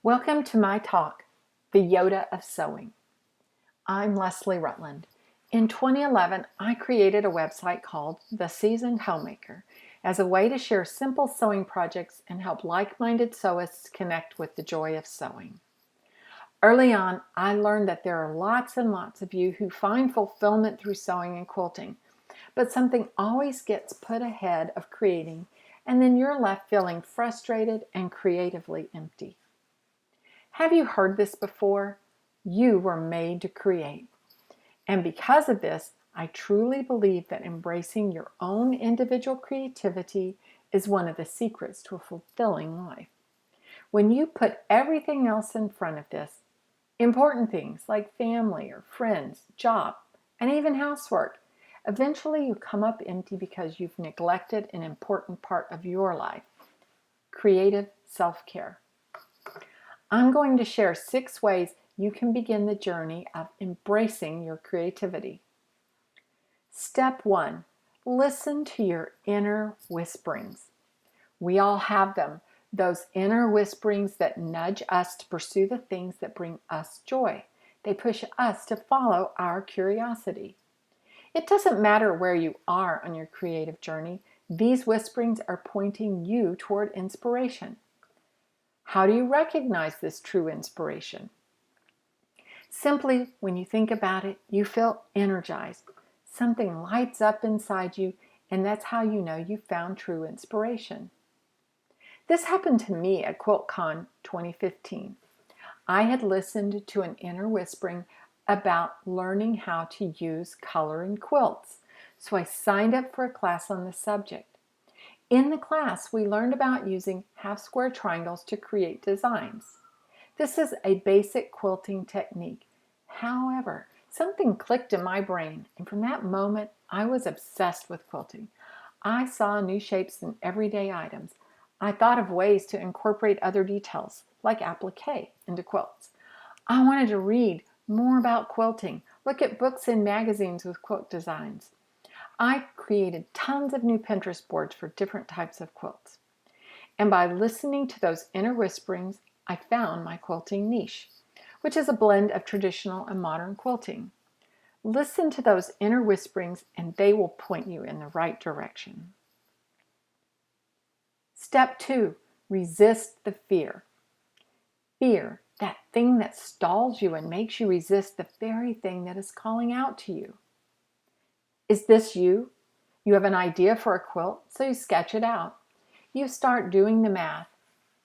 Welcome to my talk, The Yoda of Sewing. I'm Leslie Rutland. In 2011, I created a website called The Seasoned Homemaker as a way to share simple sewing projects and help like-minded sewists connect with the joy of sewing. Early on, I learned that there are lots and lots of you who find fulfillment through sewing and quilting, but something always gets put ahead of creating, and then you're left feeling frustrated and creatively empty. Have you heard this before? You were made to create. And because of this, I truly believe that embracing your own individual creativity is one of the secrets to a fulfilling life. When you put everything else in front of this, important things like family or friends, job, and even housework, eventually you come up empty because you've neglected an important part of your life: creative self-care. I'm going to share 6 ways you can begin the journey of embracing your creativity. Step 1, listen to your inner whisperings. We all have them, those inner whisperings that nudge us to pursue the things that bring us joy. They push us to follow our curiosity. It doesn't matter where you are on your creative journey, these whisperings are pointing you toward inspiration. How do you recognize this true inspiration? Simply, when you think about it, you feel energized. Something lights up inside you, and that's how you know you found true inspiration. This happened to me at QuiltCon 2015. I had listened to an inner whispering about learning how to use color in quilts, so I signed up for a class on the subject. In the class, we learned about using half-square triangles to create designs. This is a basic quilting technique. However, something clicked in my brain, and from that moment, I was obsessed with quilting. I saw new shapes in everyday items. I thought of ways to incorporate other details, like applique, into quilts. I wanted to read more about quilting, look at books and magazines with quilt designs. I created tons of new Pinterest boards for different types of quilts. And by listening to those inner whisperings, I found my quilting niche, which is a blend of traditional and modern quilting. Listen to those inner whisperings and they will point you in the right direction. Step 2, resist the fear. Fear, that thing that stalls you and makes you resist the very thing that is calling out to you. Is this you? You have an idea for a quilt, so you sketch it out. You start doing the math,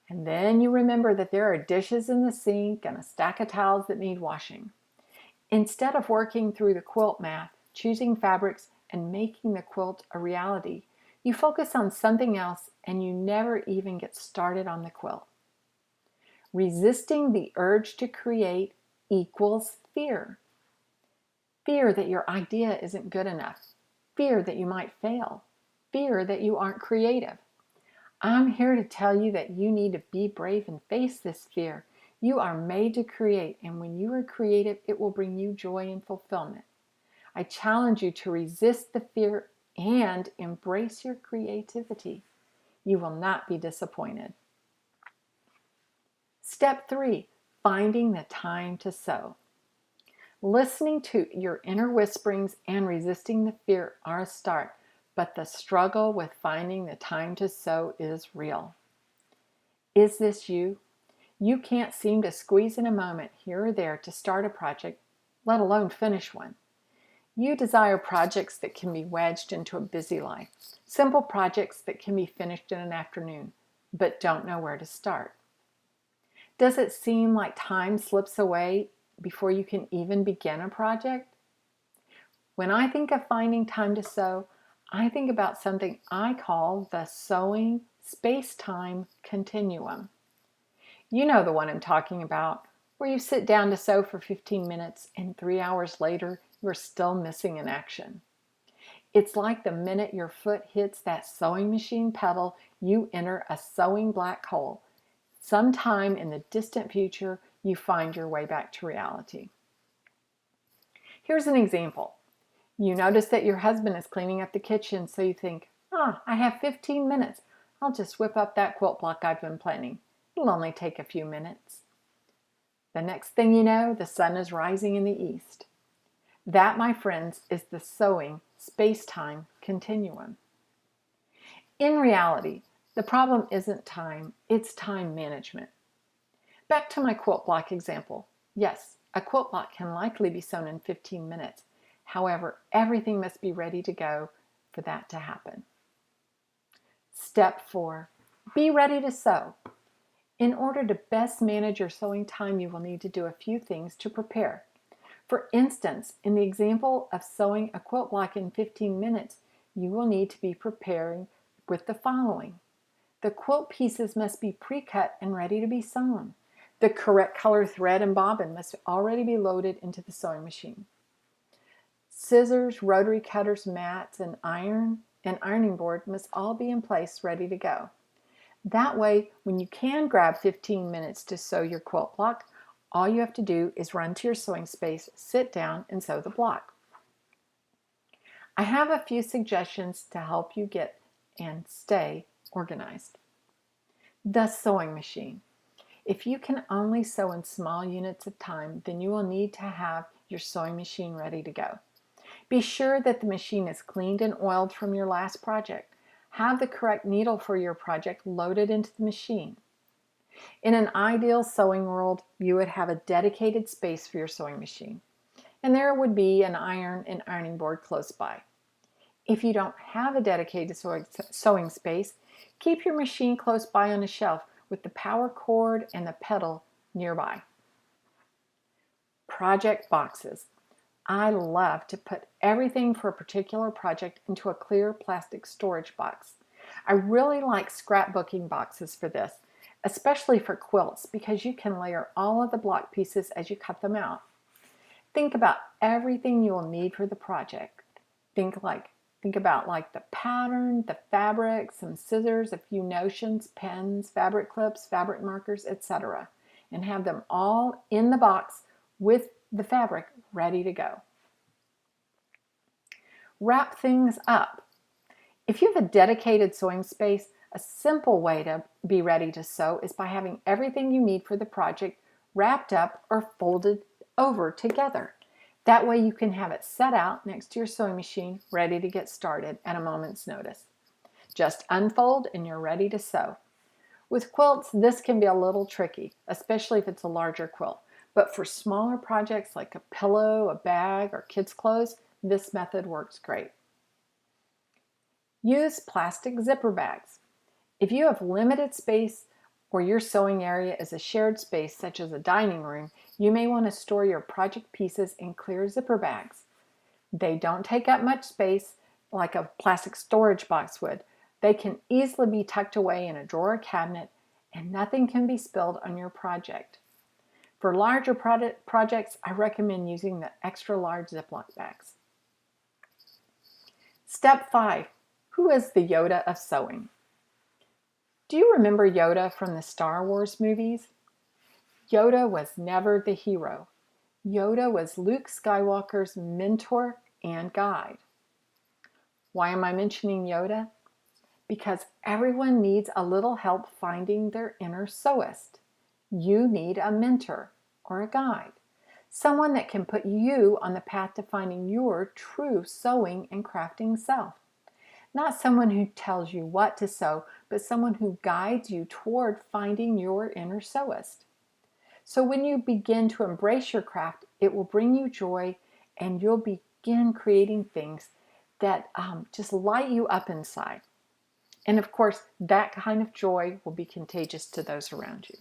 and then you remember that there are dishes in the sink and a stack of towels that need washing. Instead of working through the quilt math, choosing fabrics, and making the quilt a reality, you focus on something else and you never even get started on the quilt. Resisting the urge to create equals fear. Fear that your idea isn't good enough. Fear that you might fail. Fear that you aren't creative. I'm here to tell you that you need to be brave and face this fear. You are made to create, and when you are creative, it will bring you joy and fulfillment. I challenge you to resist the fear and embrace your creativity. You will not be disappointed. Step 3, finding the time to sew. Listening to your inner whisperings and resisting the fear are a start, but the struggle with finding the time to sew is real. Is this you? You can't seem to squeeze in a moment here or there to start a project, let alone finish one. You desire projects that can be wedged into a busy life, simple projects that can be finished in an afternoon, but don't know where to start. Does it seem like time slips away before you can even begin a project? When I think of finding time to sew, I think about something I call the sewing space-time continuum. You know the one I'm talking about, where you sit down to sew for 15 minutes and 3 hours later, you're still missing an action. It's like the minute your foot hits that sewing machine pedal, you enter a sewing black hole. Sometime in the distant future, you find your way back to reality. Here's an example. You notice that your husband is cleaning up the kitchen, so you think, I have 15 minutes. I'll just whip up that quilt block I've been planning. It'll only take a few minutes. The next thing you know, the sun is rising in the east. That, my friends, is the sewing space-time continuum. In reality, the problem isn't time, it's time management. Back to my quilt block example. Yes, a quilt block can likely be sewn in 15 minutes. However, everything must be ready to go for that to happen. Step 4, be ready to sew. In order to best manage your sewing time, you will need to do a few things to prepare. For instance, in the example of sewing a quilt block in 15 minutes, you will need to be preparing with the following. The quilt pieces must be pre-cut and ready to be sewn. The correct color thread and bobbin must already be loaded into the sewing machine. Scissors, rotary cutters, mats, and ironing board must all be in place ready to go. That way, when you can grab 15 minutes to sew your quilt block, all you have to do is run to your sewing space, sit down, and sew the block. I have a few suggestions to help you get and stay organized. The sewing machine. If you can only sew in small units of time, then you will need to have your sewing machine ready to go. Be sure that the machine is cleaned and oiled from your last project. Have the correct needle for your project loaded into the machine. In an ideal sewing world, you would have a dedicated space for your sewing machine, and there would be an iron and ironing board close by. If you don't have a dedicated sewing space, keep your machine close by on a shelf with the power cord and the pedal nearby. Project boxes. I love to put everything for a particular project into a clear plastic storage box. I really like scrapbooking boxes for this, especially for quilts, because you can layer all of the block pieces as you cut them out. Think about everything you will need for the project. Think about the pattern, the fabric, some scissors, a few notions, pens, fabric clips, fabric markers, etc. And have them all in the box with the fabric ready to go. Wrap things up. If you have a dedicated sewing space, a simple way to be ready to sew is by having everything you need for the project wrapped up or folded over together. That way you can have it set out next to your sewing machine, ready to get started at a moment's notice. Just unfold and you're ready to sew. With quilts, this can be a little tricky, especially if it's a larger quilt. But for smaller projects like a pillow, a bag, or kids' clothes, this method works great. Use plastic zipper bags. If you have limited space or your sewing area is a shared space such as a dining room, you may want to store your project pieces in clear zipper bags. They don't take up much space like a plastic storage box would. They can easily be tucked away in a drawer or cabinet, and nothing can be spilled on your project. For larger projects, I recommend using the extra large Ziploc bags. Step 5. Who is the Yoda of sewing? Do you remember Yoda from the Star Wars movies? Yoda was never the hero. Yoda was Luke Skywalker's mentor and guide. Why am I mentioning Yoda? Because everyone needs a little help finding their inner sewist. You need a mentor or a guide, someone that can put you on the path to finding your true sewing and crafting self. Not someone who tells you what to sew, but someone who guides you toward finding your inner sewist. So when you begin to embrace your craft, it will bring you joy and you'll begin creating things that just light you up inside. And of course, that kind of joy will be contagious to those around you.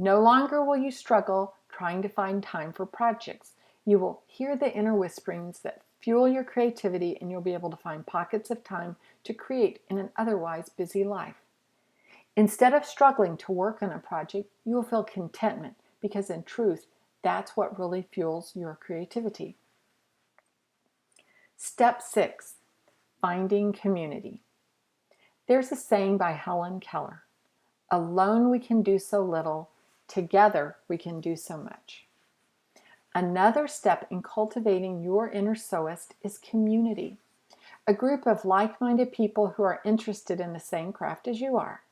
No longer will you struggle trying to find time for projects. You will hear the inner whisperings that fuel your creativity, and you'll be able to find pockets of time to create in an otherwise busy life. Instead of struggling to work on a project, you will feel contentment because in truth, that's what really fuels your creativity. Step 6, finding community. There's a saying by Helen Keller, alone we can do so little, together we can do so much. Another step in cultivating your inner sewist is community, a group of like-minded people who are interested in the same craft as you are.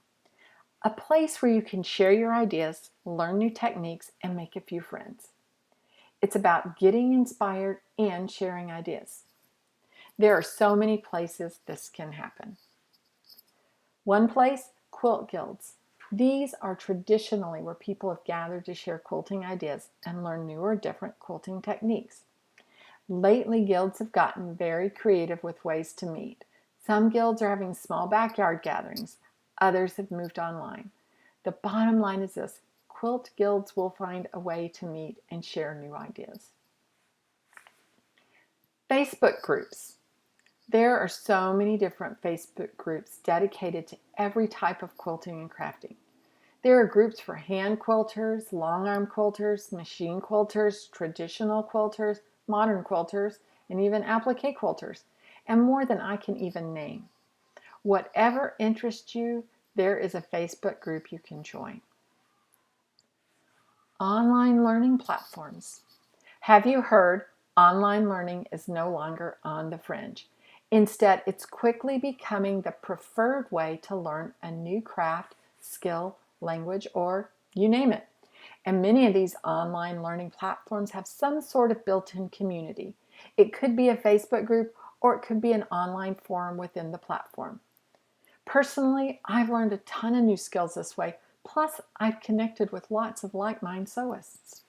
a place where you can share your ideas, learn new techniques, and make a few friends. It's about getting inspired and sharing ideas. There are so many places this can happen. One place, Quilt Guilds. These are traditionally where people have gathered to share quilting ideas and learn new or different quilting techniques. Lately, guilds have gotten very creative with ways to meet. Some guilds are having small backyard gatherings. Others have moved online. The bottom line is this: quilt guilds will find a way to meet and share new ideas. Facebook groups. There are so many different Facebook groups dedicated to every type of quilting and crafting. There are groups for hand quilters, long arm quilters, machine quilters, traditional quilters, modern quilters, and even applique quilters, and more than I can even name. Whatever interests you, there is a Facebook group you can join. Online learning platforms. Have you heard online learning is no longer on the fringe? Instead, it's quickly becoming the preferred way to learn a new craft, skill, language, or you name it. And many of these online learning platforms have some sort of built-in community. It could be a Facebook group, or it could be an online forum within the platform. Personally, I've learned a ton of new skills this way, plus I've connected with lots of like-minded sewists.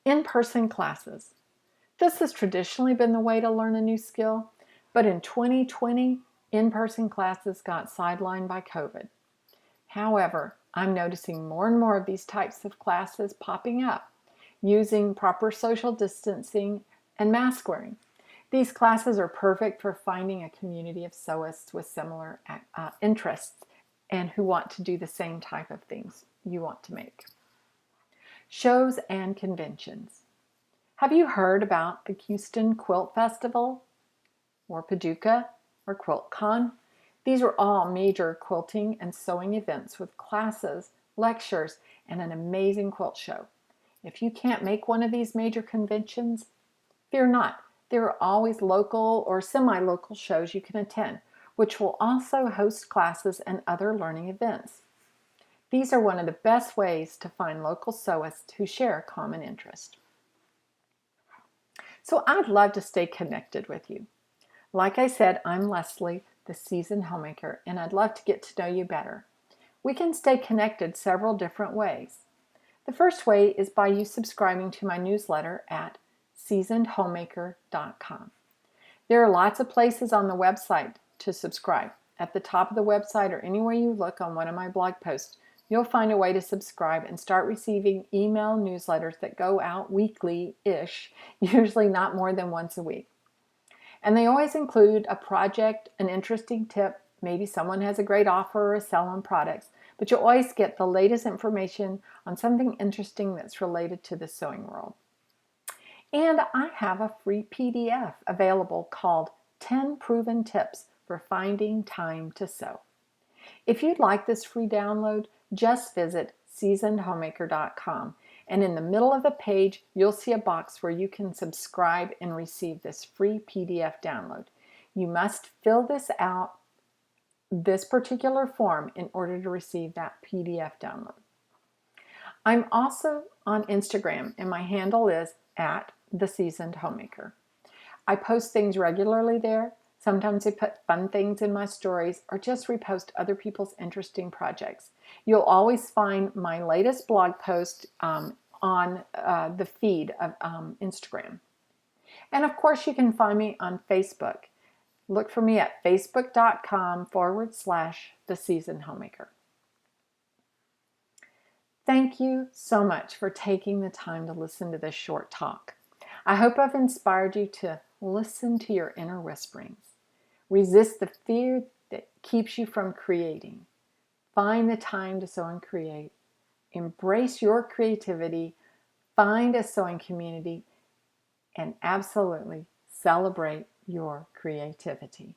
In-person classes. This has traditionally been the way to learn a new skill, but in 2020, in-person classes got sidelined by COVID. However, I'm noticing more and more of these types of classes popping up, using proper social distancing and mask wearing. These classes are perfect for finding a community of sewists with similar interests and who want to do the same type of things you want to make. Shows and conventions. Have you heard about the Houston Quilt Festival, or Paducah, or QuiltCon? These are all major quilting and sewing events with classes, lectures, and an amazing quilt show. If you can't make one of these major conventions, fear not. There are always local or semi-local shows you can attend, which will also host classes and other learning events. These are one of the best ways to find local sewists who share a common interest. So I'd love to stay connected with you. Like I said, I'm Leslie, the seasoned homemaker, and I'd love to get to know you better. We can stay connected several different ways. The first way is by you subscribing to my newsletter at seasonedhomemaker.com. There are lots of places on the website to subscribe. At the top of the website or anywhere you look on one of my blog posts, you'll find a way to subscribe and start receiving email newsletters that go out weekly-ish, usually not more than once a week. And they always include a project, an interesting tip, maybe someone has a great offer or a sell on products, but you'll always get the latest information on something interesting that's related to the sewing world. And I have a free PDF available called 10 Proven Tips for Finding Time to Sew. If you'd like this free download, just visit seasonedhomemaker.com, and in the middle of the page, you'll see a box where you can subscribe and receive this free PDF download. You must fill this particular form in order to receive that PDF download. I'm also on Instagram, and my handle is @theseasonedhomemaker. I post things regularly there. Sometimes I put fun things in my stories or just repost other people's interesting projects. You'll always find my latest blog post on the feed of Instagram. And of course, you can find me on Facebook. Look for me at facebook.com/theseasonedhomemaker. Thank you so much for taking the time to listen to this short talk. I hope I've inspired you to listen to your inner whisperings. Resist the fear that keeps you from creating. Find the time to sew and create. Embrace your creativity. Find a sewing community. And absolutely celebrate your creativity.